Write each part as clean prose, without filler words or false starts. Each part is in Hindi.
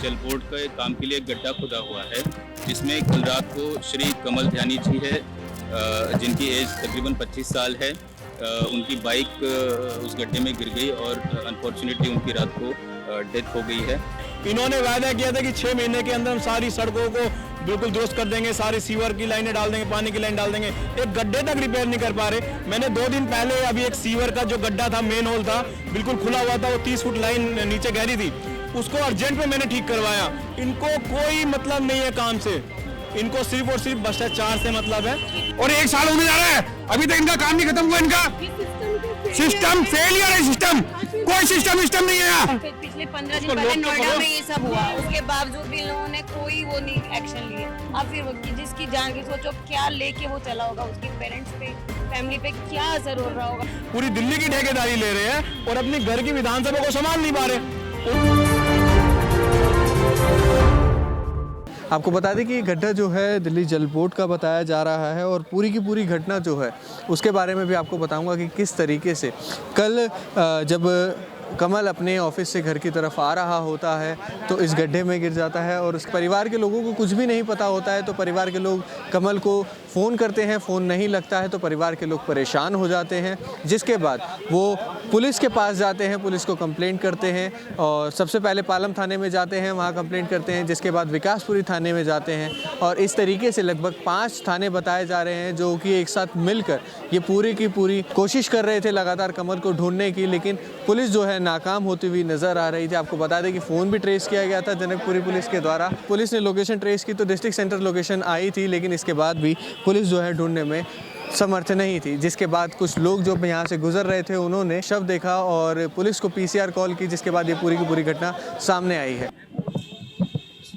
जलपोर्ट के काम के लिए एक गड्ढा खुदा हुआ है, जिसमें कल रात को श्री कमल ध्यानी जी है, जिनकी एज तकरीबन 25 साल है। उनकी बाइक उस गड्ढे में गिर गई और अनफॉर्चुनेटली उनकी रात को डेथ हो गई है। इन्होंने वायदा किया था कि 6 महीने के अंदर हम सारी सड़कों को बिल्कुल दुरुस्त कर देंगे, सारी सीवर की लाइनें डाल देंगे, पानी की लाइन डाल देंगे। एक गड्ढे तक रिपेयर नहीं कर पा रहे। मैंने 2 दिन पहले अभी एक सीवर का जो गड्ढा था, मेन होल था, बिल्कुल खुला हुआ था, वो 30 फुट लाइन नीचे गहरी थी, उसको अर्जेंट में मैंने ठीक करवाया। इनको कोई मतलब नहीं है काम से, इनको सिर्फ और सिर्फ भ्रष्टाचार से मतलब है। और 1 साल होने जा रहा है, अभी तक इनका काम नहीं खत्म हुआ। इनका सिस्टम फेलियर है, सिस्टम कोई सिस्टम नहीं है यहाँ। पिछले 15 दिन पहले नोएडा में ये सब हुआ, उसके बावजूद भी इन लोगों ने कोई वो नहीं एक्शन लिए। अब फिर जिसकी जान की सोचो क्या लेके वो चला होगा, उसके पेरेंट्स पे, फैमिली पे क्या असर हो रहा होगा। पूरी दिल्ली की ठेकेदारी ले रहे हैं और अपनी घर की विधानसभा को संभाल नहीं पा रहे। आपको बता दें कि गड्ढा जो है दिल्ली जलपोर्ट का बताया जा रहा है और पूरी की पूरी घटना जो है उसके बारे में भी आपको बताऊंगा कि किस तरीके से कल जब कमल अपने ऑफिस से घर की तरफ आ रहा होता है तो इस गड्ढे में गिर जाता है और उस परिवार के लोगों को कुछ भी नहीं पता होता है। तो परिवार के लोग कमल को फ़ोन करते हैं, फ़ोन नहीं लगता है तो परिवार के लोग परेशान हो जाते हैं, जिसके बाद वो पुलिस के पास जाते हैं, पुलिस को कंप्लेंट करते हैं और सबसे पहले पालम थाने में जाते हैं, वहाँ कंप्लेंट करते हैं, जिसके बाद विकासपुरी थाने में जाते हैं और इस तरीके से लगभग 5 थाने बताए जा रहे हैं जो कि एक साथ मिलकर ये पूरी की पूरी कोशिश कर रहे थे लगातार कमल को ढूंढने की, लेकिन पुलिस जो है नाकाम होती हुई नज़र आ रही थी। आपको बता दें कि फ़ोन भी ट्रेस किया गया था जनकपुरी पुलिस के द्वारा। पुलिस ने लोकेशन ट्रेस की तो डिस्ट्रिक्ट सेंटर लोकेशन आई थी, लेकिन इसके बाद भी पुलिस जो है ढूंढने में समर्थ नहीं थी, जिसके बाद कुछ लोग जो यहाँ से गुजर रहे थे उन्होंने शव देखा और पुलिस को PCR कॉल की, जिसके बाद ये पूरी की पूरी घटना सामने आई है।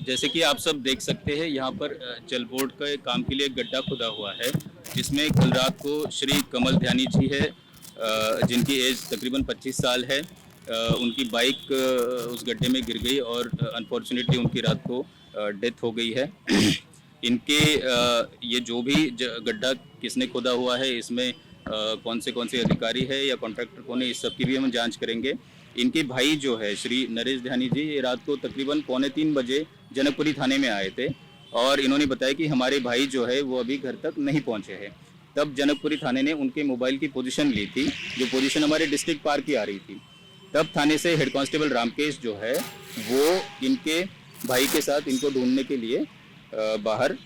जैसे कि आप सब देख सकते हैं, यहाँ पर जलपोर्ट के काम के लिए एक गड्ढा खुदा हुआ है, जिसमें कल रात को श्री कमल ध्यानी जी है, जिनकी एज तकरीबन 25 साल है। उनकी बाइक उस गड्ढे में गिर गई और अनफॉर्चुनेटली उनकी रात को डेथ हो गई है। इनके ये जो भी गड्ढा किसने खोदा हुआ है, इसमें कौन से अधिकारी है या कॉन्ट्रैक्टर कौन है, इस सब की भी हम जांच करेंगे। इनके भाई जो है श्री नरेश ध्यानी जी, ये रात को तकरीबन 2:45 बजे जनकपुरी थाने में आए थे और इन्होंने बताया कि हमारे भाई जो है वो अभी घर तक नहीं पहुंचे हैं। तब जनकपुरी थाने ने उनके मोबाइल की पोजीशन ली थी, जो पोजीशन हमारे डिस्ट्रिक्ट पार्क की आ रही थी। तब थाने से हेड कांस्टेबल रामकेश जो है वो इनके भाई के साथ इनको ढूंढने के लिए बाहर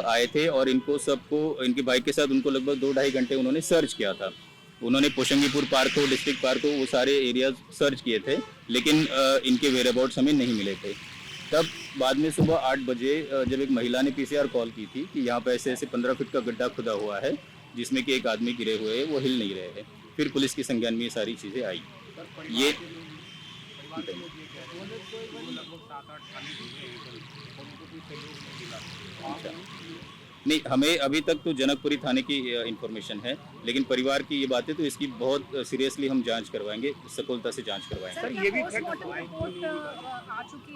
आए थे और इनको सबको, इनके बाइक के साथ उनको लगभग 2-2.5 घंटे उन्होंने सर्च किया था। उन्होंने पोशंगीपुर पार्क को, डिस्ट्रिक्ट पार्क को, वो सारे एरियाज सर्च किए थे, लेकिन इनके वेयरअबाउट्स हमें नहीं मिले थे। तब बाद में सुबह 8 बजे जब एक महिला ने PCR कॉल की थी कि यहाँ पे ऐसे 15 फीट का गड्ढा खुदा हुआ है जिसमें कि एक आदमी गिरे हुए हैं, वो हिल नहीं रहे हैं। फिर पुलिस की संज्ञान में ये सारी चीज़ें आई। ये नहीं, हमें अभी तक तो जनकपुरी थाने की इंफॉर्मेशन है, लेकिन परिवार की ये बातें तो इसकी बहुत सीरियसली हम जांच करवाएंगे, सकुलता से जांच करवाएंगे।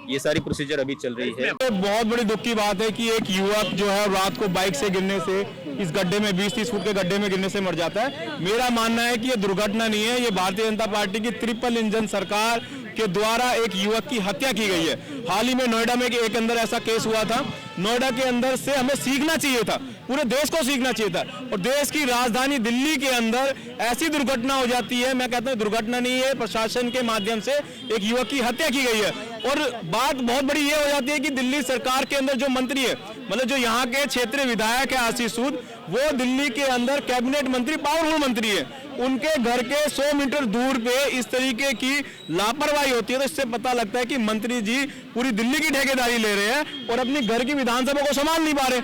ये सारी प्रोसीजर अभी चल रही है। बहुत बड़ी दुख की बात है कि एक युवक जो है रात को बाइक से गिरने से, इस गड्ढे में 20-30 फुट के गड्ढे में गिरने से मर जाता है। मेरा मानना है कि ये दुर्घटना नहीं है, ये भारतीय जनता पार्टी की ट्रिपल इंजन सरकार के द्वारा एक युवक की हत्या की गई है। हाल ही में नोएडा में एक अंदर ऐसा केस हुआ था। नोएडा के अंदर से हमें सीखना चाहिए था, पूरे देश को सीखना चाहिए था। और देश की राजधानी दिल्ली के अंदर ऐसी दुर्घटना हो जाती है, मैं कहता हूँ दुर्घटना नहीं है, प्रशासन के माध्यम से एक युवक की हत्या की गई है। और बात बहुत बड़ी ये हो जाती है कि दिल्ली सरकार के अंदर जो मंत्री है, मतलब जो यहाँ के क्षेत्रीय विधायक है आशीष सूद, वो दिल्ली के अंदर कैबिनेट मंत्री, पावरफुल मंत्री है। उनके घर के 100 मीटर दूर पे इस तरीके की लापरवाही होती है, तो इससे पता लगता है कि मंत्री जी पूरी दिल्ली की ठेकेदारी ले रहे हैं और अपनी घर की विधानसभा को संभाल नहीं पा रहे।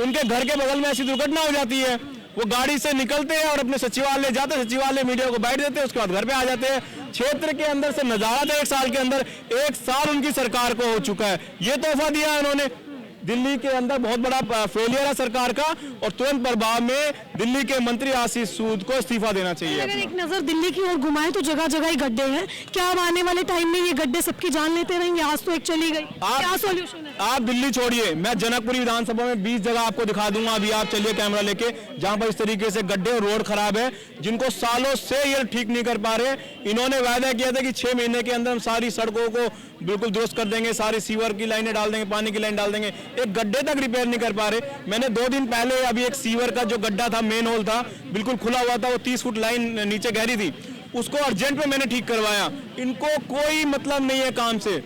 उनके घर के बगल में ऐसी दुर्घटना हो जाती है, वो गाड़ी से निकलते हैं और अपने सचिवालय जाते हैं, सचिवालय मीडिया को बाइट देते हैं, उसके बाद घर पे आ जाते हैं। क्षेत्र के अंदर से नजारा था 1 साल के अंदर, 1 साल उनकी सरकार को हो चुका है। ये तोहफा दिया है उन्होंने। दिल्ली के अंदर बहुत बड़ा फेलियर है सरकार का और तुरंत प्रभाव में दिल्ली के मंत्री आशीष सूद को इस्तीफा देना चाहिए। अगर एक नजर दिल्ली की ओर घुमाएं तो जगह जगह ही गड्ढे हैं। क्या अब आने वाले टाइम में ये गड्ढे सबकी जान लेते रहेंगे? आज तो एक चली गई, क्या सॉल्यूशन है? आप दिल्ली छोड़िए, मैं जनकपुरी विधानसभा में 20 जगह आपको दिखा दूंगा। अभी आप चलिए कैमरा लेके, जहां पर इस तरीके से गड्ढे और रोड खराब है, जिनको सालों से ये ठीक नहीं कर पा रहे। इन्होंने वायदा किया था कि 6 महीने के अंदर हम सारी सड़कों को बिल्कुल दुरुस्त कर देंगे, सारी सीवर की लाइनें डाल देंगे, पानी की लाइन डाल देंगे, एक गड्ढे तक रिपेयर नहीं कर पा रहे। मैंने 2 दिन पहले अभी एक सीवर का जो गड्ढा था, मेन होल था, बिल्कुल खुला हुआ था, वो 30 फुट लाइन नीचे गहरी थी, उसको अर्जेंट में मैंने ठीक करवाया। इनको कोई मतलब नहीं है काम से,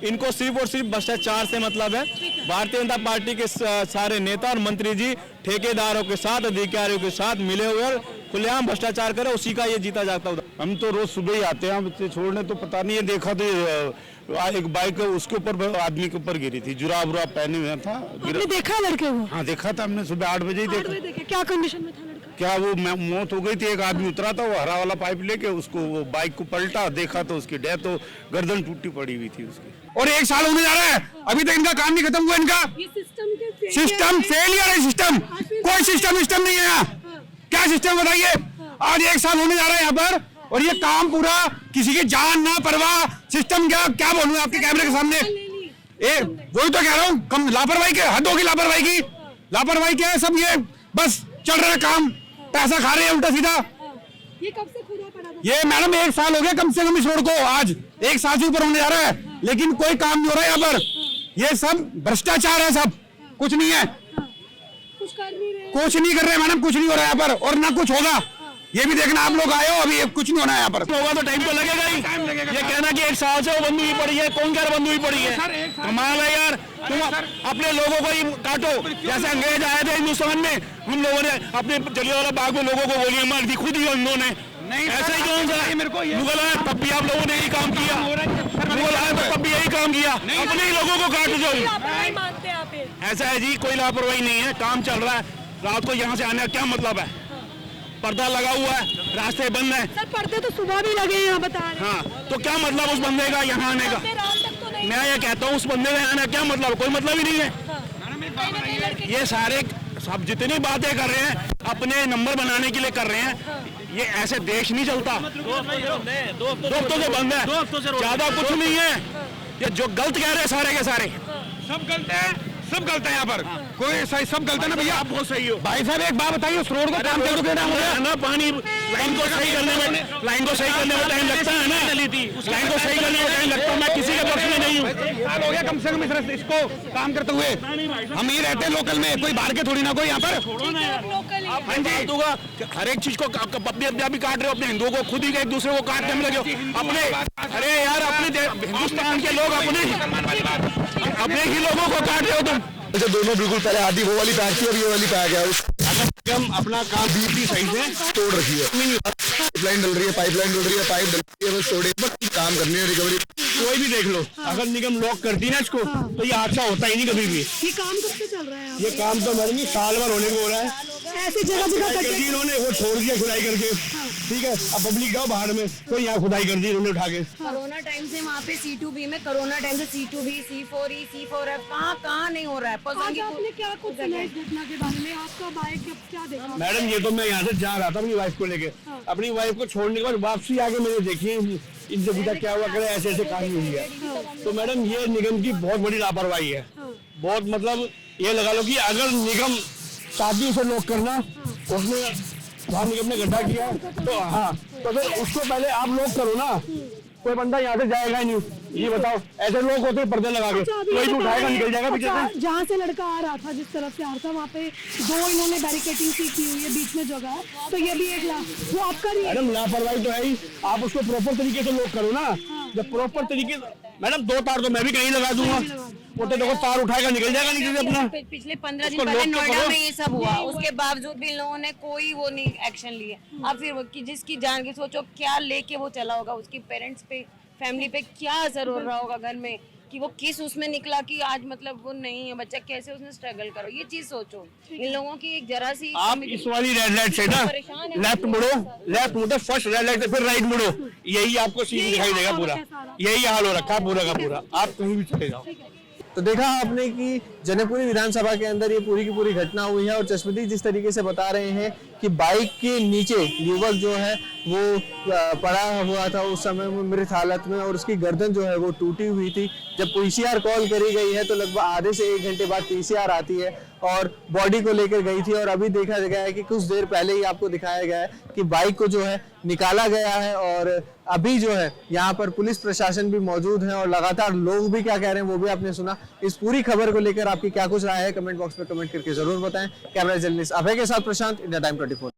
इनको सिर्फ और सिर्फ भ्रष्टाचार से मतलब है। भारतीय जनता पार्टी के सारे नेता और मंत्री जी ठेकेदारों के साथ, अधिकारियों के साथ मिले हुए और खुलेआम भ्रष्टाचार करे, उसी का ये जीता जागता होता। हम तो रोज सुबह ही आते हैं, हम बच्चे छोड़ने तो पता नहीं है, देखा तो एक बाइक उसके ऊपर आदमी के ऊपर गिरी थी, जुराब उराब पहने हुए था। आपने देखा लड़के को? हाँ देखा था हमने, सुबह 8 बजे ही देखा। क्या कंडीशन में था लड़का? क्या वो मौत हो गई थी, एक आदमी उतरा था, वो हरा वाला पाइप लेके उसको वो बाइक को पलटा, देखा तो उसकी डेथ, तो गर्दन टूटी पड़ी हुई थी उसकी। और 1 साल होने जा रहा है, अभी तक इनका काम नहीं खत्म हुआ। इनका सिस्टम फेलियर है, सिस्टम कोई सिस्टम नहीं है यहाँ। क्या सिस्टम बताइए? आज 1 साल होने जा रहा है यहाँ पर, और ये काम पूरा किसी की जान ना परवाह। सिस्टम क्या बोलूं आपके कैमरे के सामने? वही तो कह रहा हूँ, कम लापरवाही के हद होगी, लापरवाही क्या है सब? ये बस चल रहा है काम, पैसा खा रहे हैं उल्टा सीधा। ये कब से खुदा पड़ा था? ये मैडम 1 साल हो गया कम से कम इस रोड को, आज 1 साल से ऊपर होने जा रहा है, लेकिन कोई काम नहीं हो रहा है यहाँ पर। ये सब भ्रष्टाचार है, सब कुछ नहीं है, कुछ नहीं कर रहे मैडम, कुछ नहीं हो रहा है यहाँ पर, और ना कुछ होगा। ये भी देखना, आप लोग आए हो, अभी कुछ नहीं होना है यहाँ पर। होगा तो टाइम तो लगेगा ही। ये कहना कि 1 साल से वो बंद हुई पड़ी है, कौन कह रहा बंद हुई पड़ी है? कमाल है यार, तुम अपने लोगों को ही काटो। जैसे अंग्रेज आए थे हिंदुस्तान में, हम लोगों ने अपने जलियांवाला बाग में लोगों को गोलियां मार दी, खुद ही उन्होंने। ऐसे ही कौन सा मुगल आए तब भी आप लोगों ने यही काम किया, मुगल आए तो तब भी यही काम किया, अपने ही लोगों को काट दो। ऐसा है जी, कोई लापरवाही नहीं है, काम चल रहा है। रात को यहाँ से आने का क्या मतलब है? पर्दा लगा हुआ है, रास्ते बंद है। सर पर्दे तो सुबह भी लगे हैं, बता रहे हैं। हाँ, तो क्या मतलब उस बंदे का यहाँ आने का? मैं ये कहता हूँ, उस बंदे का आने का क्या मतलब? कोई मतलब ही नहीं है। ये सारे सब जितनी बातें कर रहे हैं, अपने नंबर बनाने के लिए कर रहे हैं। ये ऐसे देश नहीं चलता। 2 हफ्तों से बंद है, ज्यादा कुछ नहीं है। ये जो गलत कह रहे हैं सारे के सारे, सब गलत है, सब गलत है यहाँ पर, कोई सही, सब गलत है ना भैया। आप बहुत सही हो भाई साहब, एक बात बताइए, उस रोड को काम कर दोगे ना? पानी लाइन को सही करने में टाइम लगता है ना, लाइन को सही करने में टाइम लगता है। मैं किसी के पक्ष में नहीं हूँ। साल हो गया कम से कम इसको काम करते हुए। हम ही रहते हैं लोकल में, कोई बाहर के थोड़ी ना कोई यहाँ पर। हाँ जी, हर एक चीज को अपने भी काट रहे हो, अपने हिंदुओं को खुद ही एक दूसरे को काटने में लगे हो अपने। अरे यार, अपने हिंदुस्तान के लोग अपने ही लोगों को काट रहे हो तुम। अच्छा, दोनों बिल्कुल पहले आधी वो वाली पैक थी, अब ये वाली पैक है। हम अपना काम भी सही से तोड़ रखी है, पाइपलाइन डल रही है, पाइप डल रही है, बस तोड़े, बस काम करनी है, रिकवरी। कोई भी देख लो, अगर निगम लॉक करती ना इसको, तो ये हादसा होता ही नहीं कभी भी। ये काम कब से चल रहा है? ये काम तो मैडम जी साल भर होने को हो रहा है। ऐसी जगह इन्होंने वो छोड़ दिया खुदाई करके, ठीक है। अब पब्लिक जाओ बाहर में, तो यहाँ खुदाई कर दी इन्होंने उठा के। कोरोना टाइम से वहाँ पे C2B में, कोरोना टाइम से C2B, C4E, C4F कहाँ नहीं हो रहा है। आज आपने क्या कुछ सुना इस घटना के बारे में? आपका बाइक क्या देखा? मैडम, ये तो मैं यहाँ से जा रहा था अपनी वाइफ को लेके, अपनी वाइफ को छोड़ने के बाद वापसी आके मैंने देखी, इनसे पूछा क्या हुआ, करे ऐसे काम नहीं हुई है। तो मैडम, ये निगम की बहुत बड़ी लापरवाही है, बहुत, मतलब ये लगा लो कि अगर निगम शादी से लॉक करना, उसने वहाँ निगम ने गड्ढा किया, तो हाँ, तो फिर उसको पहले आप लॉक करो ना, कोई बंदा यहाँ से जाएगा ही नहीं। ये बताओ, ऐसे लोग होते पर्दे लगा के, कोई भी उठाएगा, निकल जाएगा पीछे से। जहाँ से लड़का आ रहा था, जिस तरफ से आ रहा था, वहाँ पे 2 इन्होंने बैरिकेटिंग सी की हुई है, बीच में जगह है, तो ये भी एक वो आपका नहीं है। मैडम, लापरवाही तो है ही, आप उसको प्रॉपर तरीके से लॉक करो ना। जब प्रॉपर तरीके से, मैडम 2 तार तो मैं भी कहीं लगा दूंगा, वो तो देखो तार उठाएगा, निकल जाएगा नीचे से अपना। पिछले 15 दिन पहले नोएडा में ये सब हुआ, उसके बावजूद भी इन लोगों ने कोई वो नहीं एक्शन लिए। अब फिर जिसकी जान की सोचो क्या लेके वो चला होगा, उसकी पेरेंट्स पे, फैमिली पे क्या असर हो रहा होगा घर में, कि वो किस उसमें निकला कि आज मतलब वो नहीं है बच्चा, कैसे उसने स्ट्रगल करो, ये चीज सोचो। इन लोगों की एक जरा सी, आप इस वाली रेड लाइट से ना लेफ्ट मुड़ो, फर्स्ट रेड लाइट से फिर राइट मुड़ो, यही आपको सीन दिखाई देगा पूरा। यही हाल हो रखा है पूरा का पूरा, आप कहीं भी चले जाओ। तो देखा आपने कि जनकपुरी विधानसभा के अंदर ये पूरी की पूरी घटना हुई है, और चश्मदीद जिस तरीके से बता रहे हैं कि बाइक के नीचे युवक जो है वो पड़ा हुआ था उस समय में मृत हालत में, और उसकी गर्दन जो है वो टूटी हुई थी। जब पीसीआर कॉल करी गई है तो लगभग आधे से 1 घंटे बाद पीसीआर आती है और बॉडी को लेकर गई थी, और अभी देखा गया है कि कुछ देर पहले ही आपको दिखाया गया है कि बाइक को जो है निकाला गया है और अभी जो है यहाँ पर पुलिस प्रशासन भी मौजूद है और लगातार लोग भी क्या कह रहे हैं वो भी आपने सुना। इस पूरी खबर को लेकर आपकी क्या कुछ राय है कमेंट बॉक्स में कमेंट करके जरूर बताएं। कैमरा जर्नलिस्ट अभय के साथ प्रशांत, इंडिया टाइम 24।